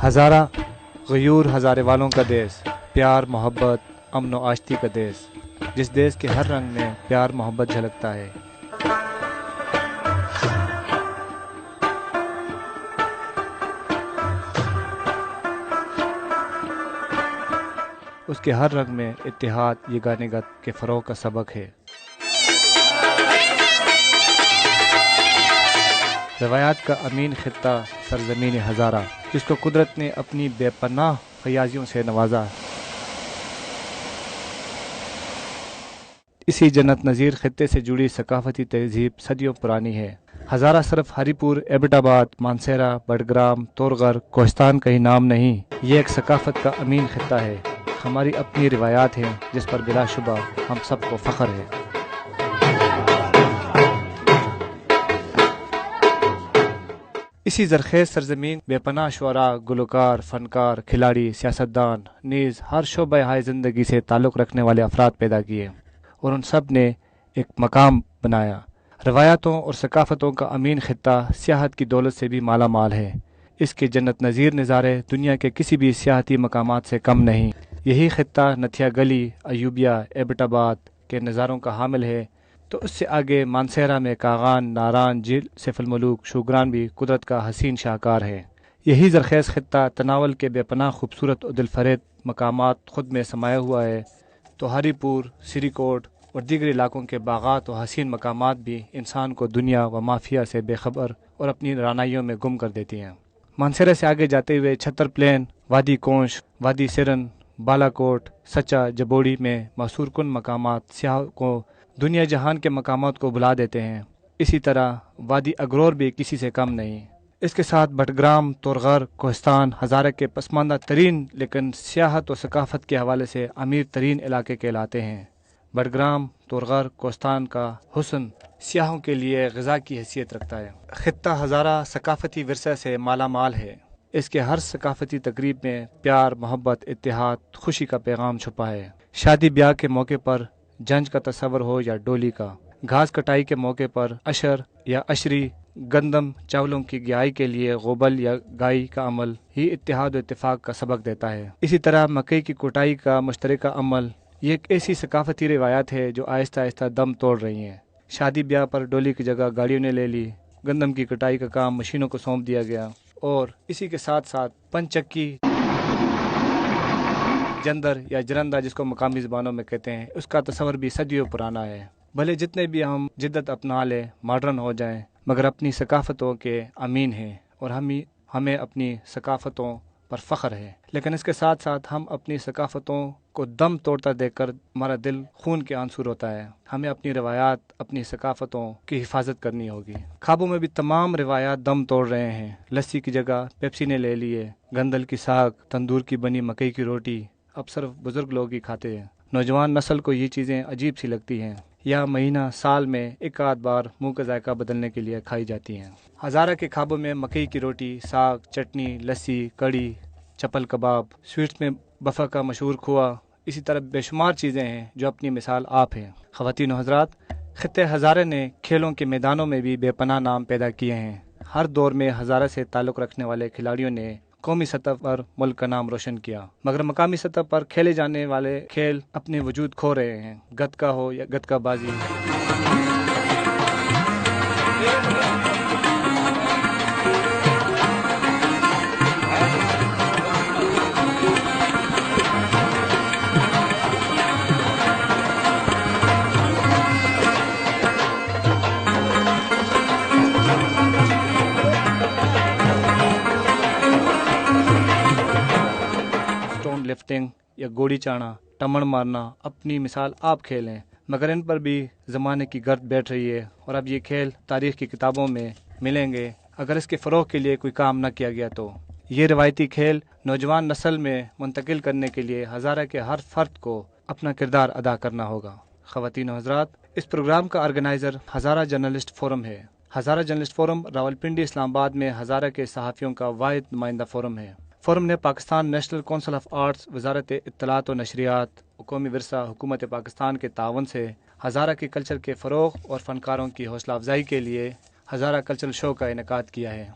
ہزارہ غیور ہزارے والوں کا دیس، پیار محبت امن و آشتی کا دیس، جس دیس کے ہر رنگ میں پیار محبت جھلکتا ہے۔ اس کے ہر رنگ میں اتحاد یگانگت کے فروغ کا سبق ہے۔ روایات کا امین خطہ سرزمین ہزارہ، جس کو قدرت نے اپنی بے پناہ فیاضیوں سے نوازا۔ اسی جنت نظیر خطے سے جڑی ثقافتی تہذیب صدیوں پرانی ہے۔ ہزارہ صرف ہری پور، ایبٹ آباد، مانسہرہ، بڈگرام، تورغر، کوہستان کا ہی نام نہیں، یہ ایک ثقافت کا امین خطہ ہے۔ ہماری اپنی روایات ہیں جس پر بلا شبہ ہم سب کو فخر ہے۔ اسی زرخیز سرزمین بے پناہ شعراء، گلوکار، فنکار، کھلاڑی، سیاستدان نیز ہر شعبہ ہائے زندگی سے تعلق رکھنے والے افراد پیدا کیے اور ان سب نے ایک مقام بنایا۔ روایاتوں اور ثقافتوں کا امین خطہ سیاحت کی دولت سے بھی مالا مال ہے۔ اس کے جنت نظیر نظارے دنیا کے کسی بھی سیاحتی مقامات سے کم نہیں۔ یہی خطہ نتھیا گلی، ایوبیہ، ایبٹ آباد کے نظاروں کا حامل ہے، تو اس سے آگے مانسہرہ میں کاغان، ناران، جھیل سیف الملوک، شوگران بھی قدرت کا حسین شاہکار ہے۔ یہی زرخیز خطہ تناول کے بے پناہ خوبصورت و دلفریب مقامات خود میں سمایا ہوا ہے، تو ہری پور، سری کوٹ اور دیگر علاقوں کے باغات و حسین مقامات بھی انسان کو دنیا و مافیا سے بے خبر اور اپنی رانائیوں میں گم کر دیتی ہیں۔ مانسہرہ سے آگے جاتے ہوئے چھتر پلین، وادی کونش، وادی سرن، بالا کوٹ، سچا، جبوڑی میں محصور کن مقامات سیاحوں کو دنیا جہان کے مقامات کو بلا دیتے ہیں۔ اسی طرح وادی اگرور بھی کسی سے کم نہیں۔ اس کے ساتھ بٹگرام، تورغر، کوہستان ہزارہ کے پسماندہ ترین لیکن سیاحت و ثقافت کے حوالے سے امیر ترین علاقے کہلاتے ہیں۔ بٹگرام، تورغر، کوہستان کا حسن سیاحوں کے لیے غذا کی حیثیت رکھتا ہے۔ خطہ ہزارہ ثقافتی ورثہ سے مالا مال ہے۔ اس کے ہر ثقافتی تقریب میں پیار، محبت، اتحاد، خوشی کا پیغام چھپا ہے۔ شادی بیاہ کے موقع پر جنج کا تصور ہو یا ڈولی کا، گھاس کٹائی کے موقع پر اشر یا اشری، گندم چاولوں کی گیائی کے لیے غوبل یا گائی کا عمل ہی اتحاد و اتفاق کا سبق دیتا ہے۔ اسی طرح مکئی کی کوٹائی کا مشترکہ عمل، یہ ایک ایسی ثقافتی روایت ہے جو آہستہ آہستہ دم توڑ رہی ہیں۔ شادی بیاہ پر ڈولی کی جگہ گاڑیوں نے لے لی، گندم کی کٹائی کا کام مشینوں کو سونپ دیا گیا، اور اسی کے ساتھ ساتھ پنچکی، جندر یا جرندہ جس کو مقامی زبانوں میں کہتے ہیں، اس کا تصور بھی صدیوں پرانا ہے۔ بھلے جتنے بھی ہم جدت اپنا لیں، ماڈرن ہو جائیں، مگر اپنی ثقافتوں کے امین ہیں اور ہمیں اپنی ثقافتوں پر فخر ہے۔ لیکن اس کے ساتھ ساتھ ہم اپنی ثقافتوں کو دم توڑتا دیکھ کر ہمارا دل خون کے آنسو ہوتا ہے۔ ہمیں اپنی روایات، اپنی ثقافتوں کی حفاظت کرنی ہوگی۔ خوابوں میں بھی تمام روایات دم توڑ رہے ہیں۔ لسی کی جگہ پیپسی نے لے لیے، گندل کی ساگ، تندور کی بنی مکئی کی روٹی اب صرف بزرگ لوگ ہی کھاتے ہیں۔ نوجوان نسل کو یہ چیزیں عجیب سی لگتی ہیں، یا مہینہ سال میں ایک آدھ بار منہ کا ذائقہ بدلنے کے لیے کھائی جاتی ہیں۔ ہزارہ کے خوابوں میں مکئی کی روٹی، ساگ، چٹنی، لسی، کڑی، چپل کباب، سویٹس میں بفا کا مشہور کھوا، اسی طرح بے شمار چیزیں ہیں جو اپنی مثال آپ ہیں۔ خواتین و حضرات، خطے ہزارہ نے کھیلوں کے میدانوں میں بھی بے پناہ نام پیدا کیے ہیں۔ ہر دور میں ہزارہ سے تعلق رکھنے والے کھلاڑیوں نے قومی سطح پر ملک کا نام روشن کیا، مگر مقامی سطح پر کھیلے جانے والے کھیل اپنے وجود کھو رہے ہیں۔ گتکا ہو یا گتکا بازی، اسٹون لفٹنگ یا گوڑی چاڑنا، ٹمن مارنا اپنی مثال آپ کھیل ہیں، مگر ان پر بھی زمانے کی گرد بیٹھ رہی ہے، اور اب یہ کھیل تاریخ کی کتابوں میں ملیں گے اگر اس کے فروغ کے لیے کوئی کام نہ کیا گیا تو۔ یہ روایتی کھیل نوجوان نسل میں منتقل کرنے کے لیے ہزارہ کے ہر فرد کو اپنا کردار ادا کرنا ہوگا۔ خواتین و حضرات، اس پروگرام کا آرگنائزر ہزارہ جرنلسٹ فورم ہے۔ ہزارہ جرنلسٹ فورم راولپنڈی، اسلام آباد میں ہزارہ کے صحافیوں کا واحد نمائندہ فورم ہے۔ فورم نے Pakistan national council of arts, وزارت اطلاعات و نشریات، قومی ورثہ، حکومت پاکستان کے تعاون سے ہزارہ کے کلچر کے فروغ اور فنکاروں کی حوصلہ افزائی کے لیے ہزارہ کلچرل شو کا انعقاد کیا ہے۔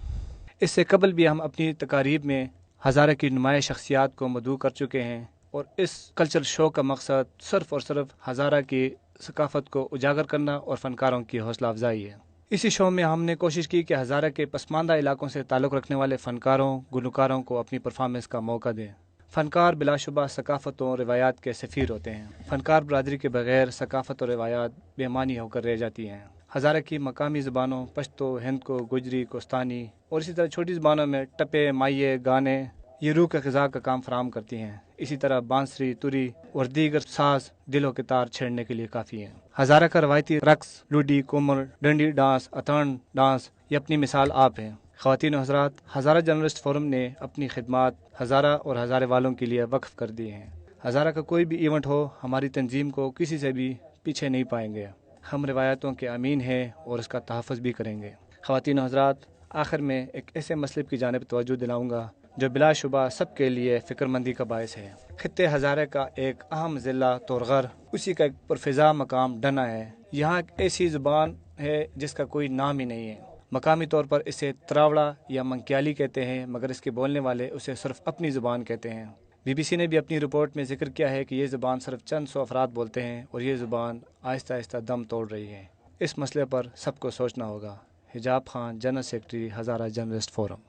اس سے قبل بھی ہم اپنی تقاریب میں ہزارہ کی نمایاں شخصیات کو مدعو کر چکے ہیں، اور اس کلچرل شو کا مقصد صرف اور صرف ہزارہ کی ثقافت کو اجاگر کرنا اور فنکاروں کی حوصلہ افزائی ہے۔ اسی شو میں ہم نے کوشش کی کہ ہزارہ کے پسماندہ علاقوں سے تعلق رکھنے والے فنکاروں گلوکاروں کو اپنی پرفارمنس کا موقع دیں۔ فنکار بلا شبہ ثقافتوں اور روایات کے سفیر ہوتے ہیں۔ فنکار برادری کے بغیر ثقافت اور روایات بے معنی ہو کر رہ جاتی ہیں۔ ہزارہ کی مقامی زبانوں پشتو، ہندکو، گجری، کوستانی اور اسی طرح چھوٹی زبانوں میں ٹپے، مائیے، گانے یہ روح کے غذا کا کام فراہم کرتی ہیں۔ اسی طرح بانسری، توری اور دیگر ساز دلوں کے تار چھیڑنے کے لیے کافی ہیں۔ ہزارہ کا روایتی رقص لوڈی، کومر، ڈنڈی ڈانس، اتھان ڈانس یہ اپنی مثال آپ ہیں۔ خواتین و حضرات، ہزارہ جرنلسٹ فورم نے اپنی خدمات ہزارہ اور ہزارے والوں کے لیے وقف کر دی ہیں۔ ہزارہ کا کوئی بھی ایونٹ ہو، ہماری تنظیم کو کسی سے بھی پیچھے نہیں پائیں گے۔ ہم روایتوں کے امین ہیں اور اس کا تحفظ بھی کریں گے۔ خواتین و حضرات، آخر میں ایک ایسے مسئلے کی جانب توجہ دلاؤں گا جو بلا شبہ سب کے لیے فکر مندی کا باعث ہے۔ خطے ہزارہ کا ایک اہم ضلع تورغر، اسی کا ایک پرفضا مقام ڈنا ہے۔ یہاں ایک ایسی زبان ہے جس کا کوئی نام ہی نہیں ہے۔ مقامی طور پر اسے تراوڑا یا منکیالی کہتے ہیں، مگر اس کے بولنے والے اسے صرف اپنی زبان کہتے ہیں۔ بی بی سی نے بھی اپنی رپورٹ میں ذکر کیا ہے کہ یہ زبان صرف چند سو افراد بولتے ہیں اور یہ زبان آہستہ آہستہ دم توڑ رہی ہے۔ اس مسئلے پر سب کو سوچنا ہوگا۔ حجاب Khan, general secretary, Hazara journalist forum.